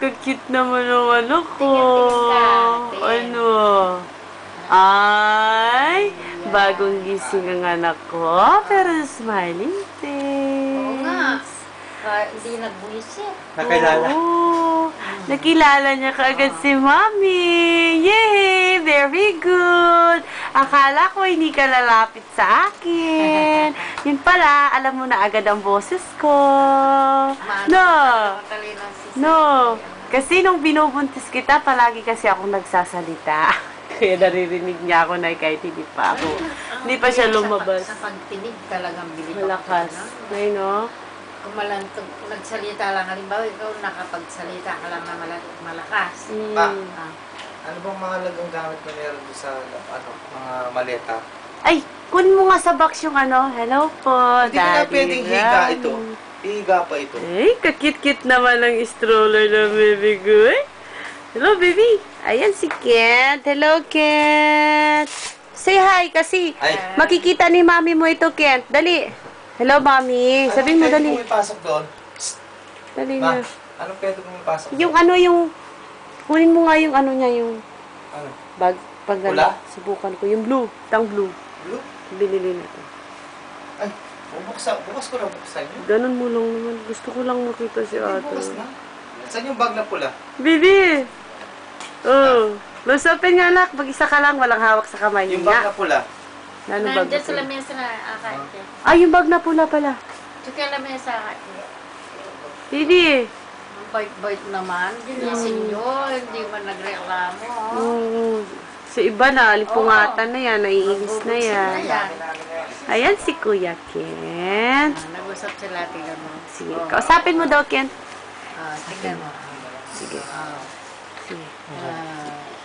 ka-cute naman ang anak ko. Tingin-tingin ka. Ano? Ay, bagong gising ang anak ko, pero smiling Oo nga. face. Hindi nagbuisit. Nakilala. Oo. Nakilala niya kaagad si Mommy. Yay! Very good. Akala ko hindi ka lalapit sa akin. Yun pala, alam mo na agad ang boses ko. No. No. Kasi nung binubuntis kita, palagi kasi akong nagsasalita. Kaya naririnig niya ako na kahit hindi pa ako. Hindi pa siya lumabas. Sa pagtinig talagang bilis. Malakas. Ay, no? Kung nagsalita lang, halimbawa ikaw nakapagsalita ka lang na malakas. Ano bang mga lagang gamit na meron doon sa mga maleta? Ay, kunin mo nga sa box yung ano. Hello po, Hindi ko na Daddy pwedeng higa Ram. ito. Higa pa ito. Ay, kakit-kit naman ang stroller ng baby ko. Eh. Hello, baby. Ayan si Kent. Hello, Kent. Say hi kasi Ay. makikita ni mami mo ito, Kent. Dali. Hello, mami. Sabihin mo, dali. Anong pwede kong ipasok doon? Dali Ma, na. anong pwede kong ipasok Yung ano, yung... Kunin mo nga yung ano niya, yung Ano? bag. Pag Pula? subukan ko. Yung blue. Tang blue. Blue? Binili natin. Ay, bukas ko na buksan yun. Ganun mo lang naman. Gusto ko lang makita si Ay, ate. bukas na. Saan yung bag na pula? Bibi! Oh. Lusopin nga, anak. Mag-isa ka lang. Walang hawak sa kamay Yung niya. bag na pula. Ano bag na Nandiyan sa pula? lamesa na akate. Ah, yung bag na pula pala. Tsaka lamesa akate. Bibi! Ang bait-bait naman. Ginising nyo. Hindi man nagreklamo. Oh. Sa iba na, alipungatan na yan. Naiinis na yan. Ayan. Ayan si Kuya Kent. Nag-usap sila. Tingnan mo. Sige. Kausapin mo daw, Kent. Tingnan mo. Sige. Ah. Sige. Ah.